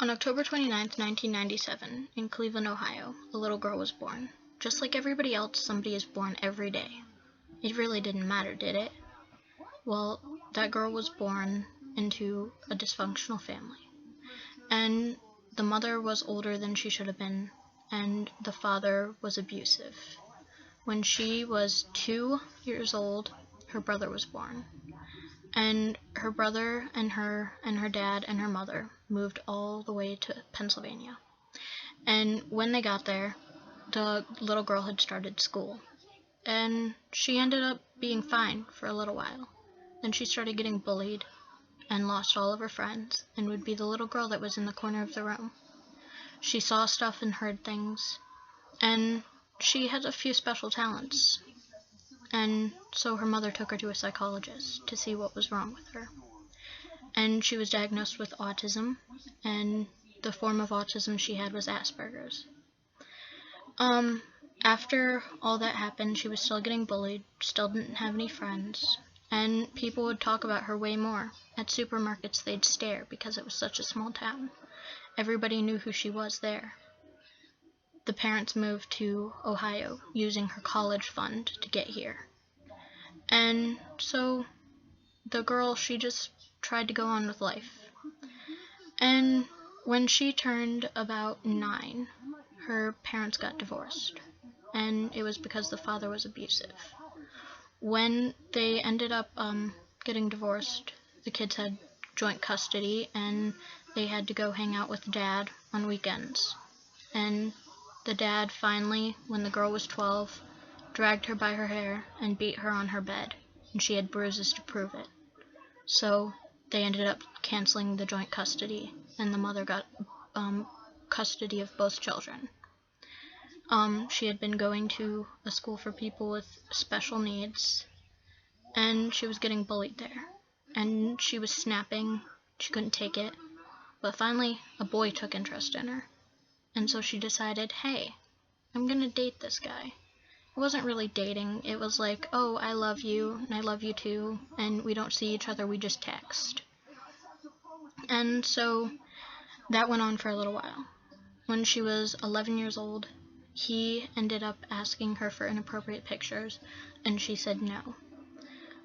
On October 29th, 1997, in Cleveland, Ohio, a little girl was born. Just like everybody else, somebody is born every day. It really didn't matter, did it? Well, that girl was born into a dysfunctional family. And the mother was older than she should have been, and the father was abusive. When she was 2 years old, her brother was born. And her brother and her dad and her mother moved all the way to Pennsylvania. And when they got there, the little girl had started school. And she ended up being fine for a little while. Then she started getting bullied and lost all of her friends and would be the little girl that was in the corner of the room. She saw stuff and heard things, and she had a few special talents. And so her mother took her to a psychologist to see what was wrong with her. And she was diagnosed with autism, and the form of autism she had was Asperger's. After all that happened, she was still getting bullied, still didn't have any friends, and people would talk about her way more. At supermarkets, they'd stare because it was such a small town. Everybody knew who she was there. The parents moved to Ohio using her college fund to get here. And so the girl, she just tried to go on with life. And when she turned about 9, her parents got divorced. And it was because the father was abusive. When they ended up getting divorced, the kids had joint custody, and they had to go hang out with dad on weekends. And the dad finally, when the girl was 12, dragged her by her hair and beat her on her bed, and she had bruises to prove it. So they ended up canceling the joint custody, and the mother got custody of both children. She had been going to a school for people with special needs, and she was getting bullied there. And she was snapping. She couldn't take it. But finally, a boy took interest in her. And so she decided, hey, I'm going to date this guy. It wasn't really dating. It was like, oh, I love you, and I love you too, and we don't see each other, we just text. And so that went on for a little while. When she was 11 years old, he ended up asking her for inappropriate pictures, and she said no.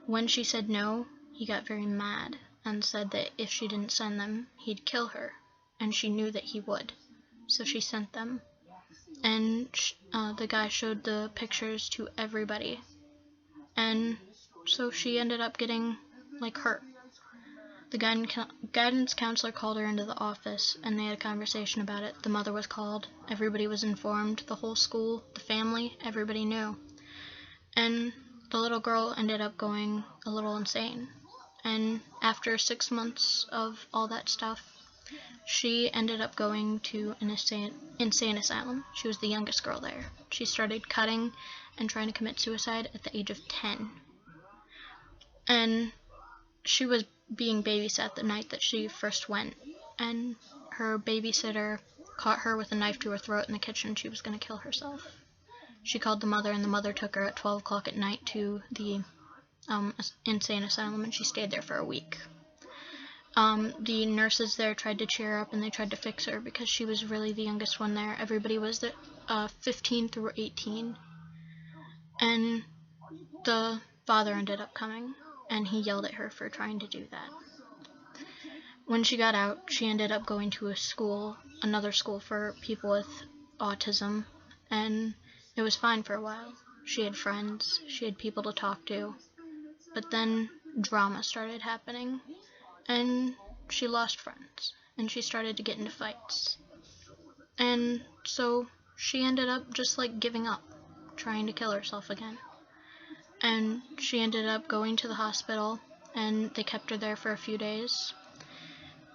When she said no, he got very mad and said that if she didn't send them, he'd kill her, and she knew that he would. So she sent them, and the guy showed the pictures to everybody, and so she ended up getting, hurt. The guidance counselor called her into the office, and they had a conversation about it. The mother was called, everybody was informed, the whole school, the family, everybody knew. And the little girl ended up going a little insane. And after 6 months of all that stuff, she ended up going to an insane asylum. She was the youngest girl there. She started cutting and trying to commit suicide at the age of 10. And she was being babysat the night that she first went, and her babysitter caught her with a knife to her throat in the kitchen. She was going to kill herself. She called the mother, and the mother took her at 12 o'clock at night to the insane asylum, and she stayed there for a week. The nurses there tried to cheer her up, and they tried to fix her because she was really the youngest one there. Everybody was 15 through 18. And the father ended up coming, and he yelled at her for trying to do that. When she got out, she ended up going to another school for people with autism, and it was fine for a while. She had friends, she had people to talk to, but then drama started happening, and she lost friends, and she started to get into fights. And so she ended up just giving up, trying to kill herself again. And she ended up going to the hospital, and they kept her there for a few days.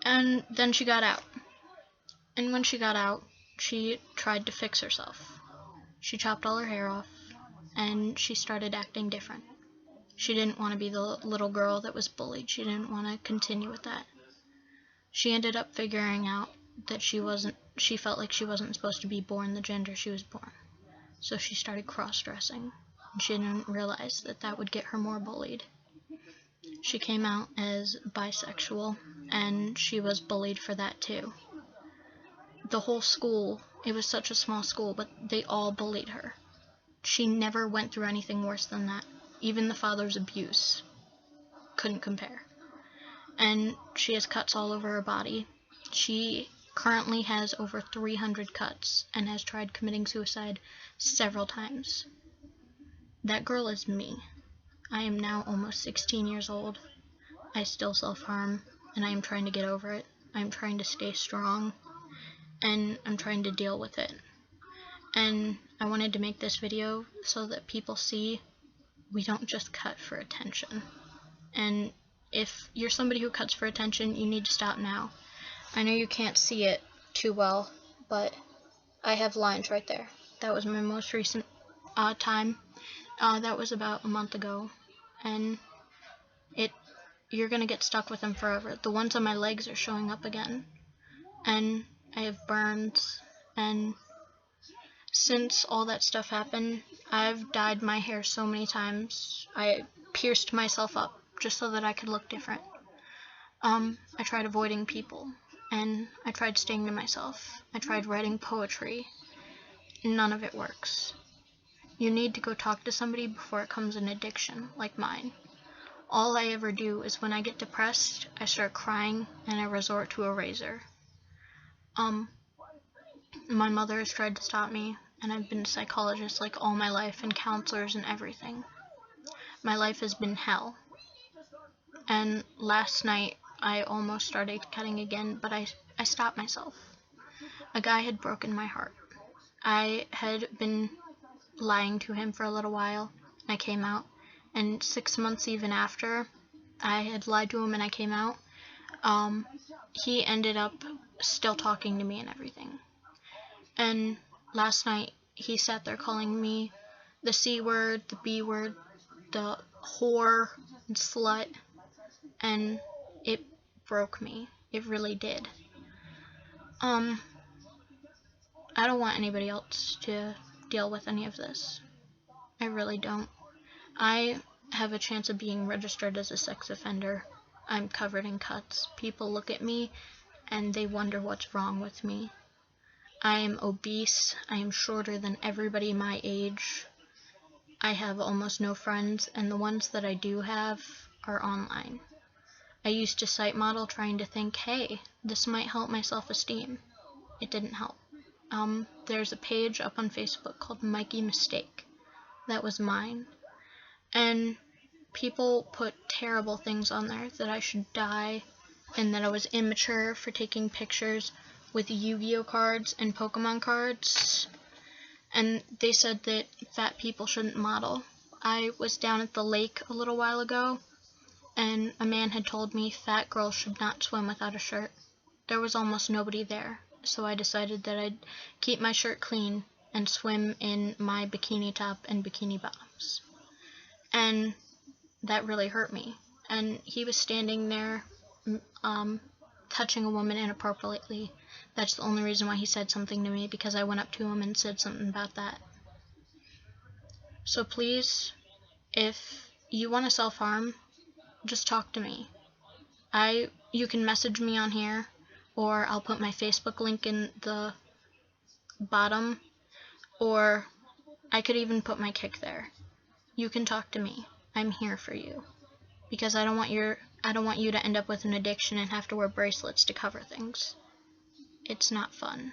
And then she got out. And when she got out, she tried to fix herself. She chopped all her hair off, and she started acting different. She didn't want to be the little girl that was bullied. She didn't want to continue with that. She ended up figuring out that she felt like she wasn't supposed to be born the gender she was born. So she started cross-dressing, and she didn't realize that that would get her more bullied. She came out as bisexual, and she was bullied for that too. the whole school, it was such a small school, but they all bullied her. She never went through anything worse than that. Even the father's abuse couldn't compare. And she has cuts all over her body. She currently has over 300 cuts and has tried committing suicide several times. That girl is me. I am now almost 16 years old. I still self-harm, and I am trying to get over it. I'm trying to stay strong, and I'm trying to deal with it. And I wanted to make this video so that people see we don't just cut for attention. And if you're somebody who cuts for attention, you need to stop now. I know you can't see it too well, but I have lines right there. That was my most recent time. That was about a month ago, and you're gonna get stuck with them forever. The ones on my legs are showing up again, and I have burns, and since all that stuff happened, I've dyed my hair so many times. I pierced myself up just so that I could look different. I tried avoiding people, and I tried staying to myself. I tried writing poetry. None of it works. You need to go talk to somebody before it becomes an addiction, like mine. All I ever do is when I get depressed, I start crying, and I resort to a razor. My mother has tried to stop me, and I've been to psychologists like all my life, and counselors and everything. My life has been hell. And last night, I almost started cutting again, but I stopped myself. A guy had broken my heart. I had been lying to him for a little while, and I came out. And 6 months even after I had lied to him and I came out, he ended up still talking to me and everything. And last night, he sat there calling me the C word, the B word, the whore, and slut, and it broke me. It really did. I don't want anybody else to deal with any of this. I really don't. I have a chance of being registered as a sex offender. I'm covered in cuts. People look at me and they wonder what's wrong with me. I am obese. I am shorter than everybody my age. I have almost no friends, and the ones that I do have are online. I used to site model trying to think, hey, this might help my self-esteem. It didn't help. There's a page up on Facebook called Mikey Mistake. That was mine. And people put terrible things on there, that I should die, and that I was immature for taking pictures with Yu-Gi-Oh cards and Pokemon cards. And they said that fat people shouldn't model. I was down at the lake a little while ago, and a man had told me fat girls should not swim without a shirt. There was almost nobody there, so I decided that I'd keep my shirt clean and swim in my bikini top and bikini bottoms. And that really hurt me. And he was standing there, touching a woman inappropriately. That's the only reason why he said something to me, because I went up to him and said something about that. So please, if you want to self-harm, just talk to me. You can message me on here, or I'll put my Facebook link in the bottom, or I could even put my Kik there. You can talk to me. I'm here for you, because I don't want you to end up with an addiction and have to wear bracelets to cover things. It's not fun.